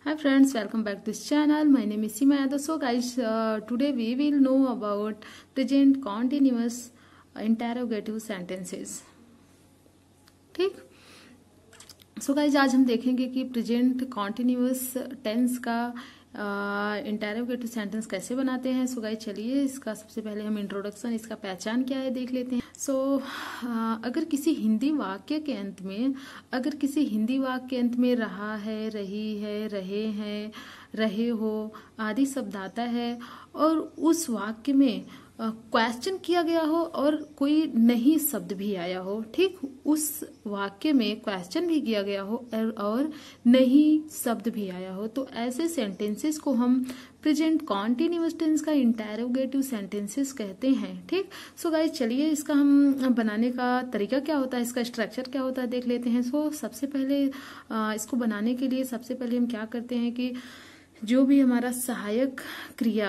Hi friends, welcome back to this channel. My name is Simaya. So guys, today we will know about present continuous interrogative sentences. ठीक। So guys आज हम देखेंगे कि present continuous tense का interrogative sentence कैसे बनाते हैं। So guys चलिए इसका सबसे पहले हम इंट्रोडक्शन, इसका पहचान क्या है देख लेते हैं। सो अगर किसी हिंदी वाक्य के अंत में रहा है, रही है, रहे हैं, रहे हो आदि शब्द आता है और उस वाक्य में क्वेश्चन किया गया हो और कोई नई शब्द भी आया हो, ठीक, उस वाक्य में क्वेश्चन भी किया गया हो और नई शब्द भी आया हो, तो ऐसे सेंटेंसेस को हम प्रेजेंट कॉन्टिन्यूअस टेंस का इंटरोगेटिव सेंटेंसेस कहते हैं। ठीक। सो गाइस चलिए इसका हम बनाने का तरीका क्या होता है, इसका स्ट्रक्चर क्या होता है देख लेते हैं। सो सबसे पहले इसको बनाने के लिए सबसे पहले हम क्या करते हैं कि जो भी हमारा सहायक क्रिया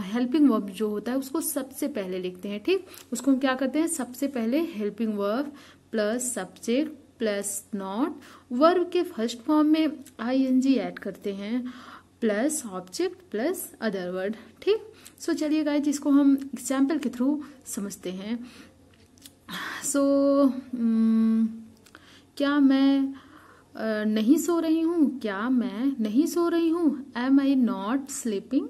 हेल्पिंग वर्ब जो होता है उसको सबसे पहले लिखते हैं। ठीक। उसको हम क्या करते हैं, सबसे पहले helping verb plus subject plus not, verb के फर्स्ट फॉर्म में आईएनजी ऐड करते हैं plus object plus other word. ठीक। सो चलिए गाइस इसको हम एग्जाम्पल के थ्रू समझते हैं। सो क्या मैं नहीं सो रही हूँ, क्या मैं नहीं सो रही हूँ, am I not sleeping,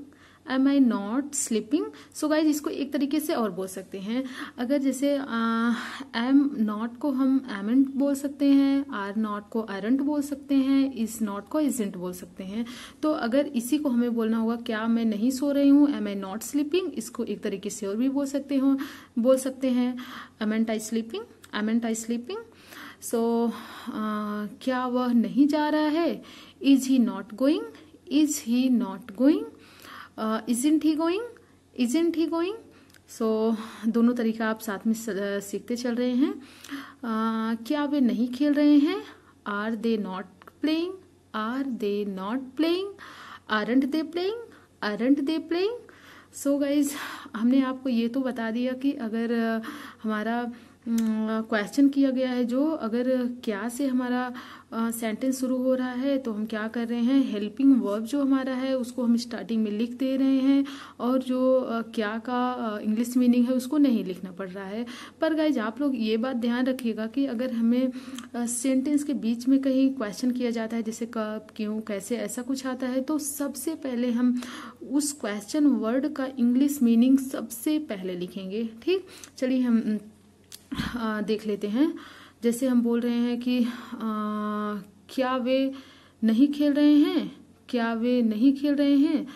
am I not sleeping. So guys इसको एक तरीके से और बोल सकते हैं, अगर जैसे एम नॉट को हम एमेंट बोल सकते हैं, आर नॉट को आरंट बोल सकते हैं, इज नॉट को इजेंट बोल सकते हैं। तो अगर इसी को हमें बोलना होगा क्या मैं नहीं सो रही हूँ, एम आई नॉट स्लीपिंग, इसको एक तरीके से और भी बोल सकते हैं एमेंट आई स्लीपिंग, एमेंट आई स्लीपिंग। सो क्या वह नहीं जा रहा है, is he not going, is he not going, isn't he going, isn't he going. So दोनों तरीका आप साथ में सीखते चल रहे हैं। क्या वे नहीं खेल रहे हैं, are they not playing, are they not playing, aren't they playing, aren't they playing. So guys हमने आपको ये तो बता दिया कि अगर हमारा क्वेश्चन किया गया है, जो अगर क्या से हमारा सेंटेंस शुरू हो रहा है तो हम क्या कर रहे हैं, हेल्पिंग वर्ब जो हमारा है उसको हम स्टार्टिंग में लिख दे रहे हैं और जो क्या का इंग्लिश मीनिंग है उसको नहीं लिखना पड़ रहा है। पर गाइज आप लोग ये बात ध्यान रखिएगा कि अगर हमें सेंटेंस के बीच में कहीं क्वेश्चन किया जाता है, जैसे कब, क्यों, कैसे, ऐसा कुछ आता है, तो सबसे पहले हम उस क्वेश्चन वर्ड का इंग्लिश मीनिंग सबसे पहले लिखेंगे। ठीक। चलिए हम देख लेते हैं। जैसे हम बोल रहे हैं कि क्या वे नहीं खेल रहे हैं, क्या वे नहीं खेल रहे हैं,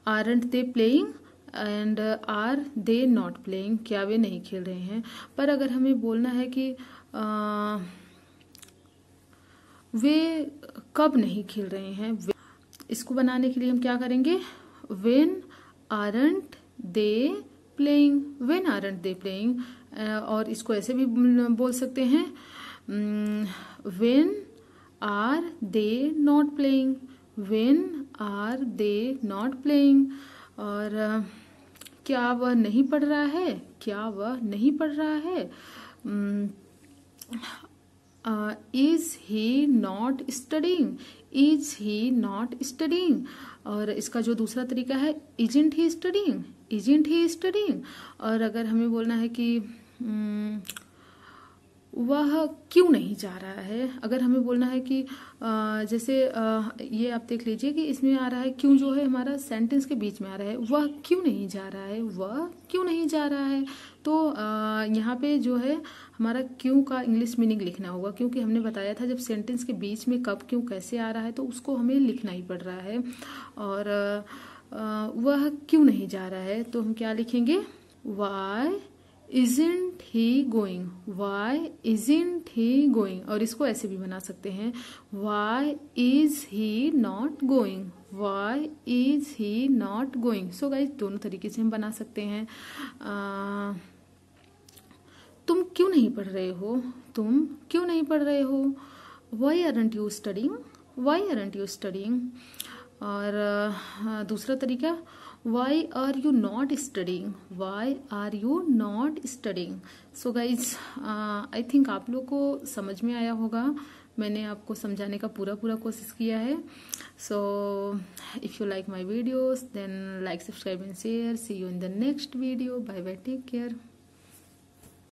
aren't they playing and are they not playing, क्या वे नहीं खेल रहे हैं। पर अगर हमें बोलना है कि वे कब नहीं खेल रहे हैं, इसको बनाने के लिए हम क्या करेंगे, when aren't they playing, when aren't they playing, और इसको ऐसे भी बोल सकते हैं when are they not playing, when are they not playing. और क्या वह नहीं पढ़ रहा है, क्या वह नहीं पढ़ रहा है, is he not studying, is he not studying. और इसका जो दूसरा तरीका है, isn't he studying, isn't he studying. और अगर हमें बोलना है कि वह क्यों नहीं जा रहा है, अगर हमें बोलना है कि जैसे ये आप देख लीजिए कि इसमें आ रहा है क्यों, जो है हमारा सेंटेंस के बीच में आ रहा है, वह क्यों नहीं जा रहा है, वह क्यों नहीं जा रहा है। तो यहाँ पे जो है हमारा क्यों का इंग्लिश मीनिंग लिखना होगा, क्योंकि हमने बताया था जब सेंटेंस के बीच में कब, क्यों, कैसे आ रहा है तो उसको हमें लिखना ही पड़ रहा है। और वह क्यों नहीं जा रहा है तो हम क्या लिखेंगे, Y isn't he going, why isn't he going। और इसको ऐसे भी बना सकते हैं, why is he not going, why is he not going। So guys दोनों तरीके से हम बना सकते हैं। तुम क्यों नहीं पढ़ रहे हो, तुम क्यों नहीं पढ़ रहे हो, why aren't you studying, why aren't you studying। और दूसरा तरीका, Why are you not studying, why are you not studying। So guys I think आप लोग को समझ में आया होगा। मैंने आपको समझाने का पूरा कोशिश किया है। So if you like my videos then like, subscribe and share. See you in the next video. Bye bye, take care.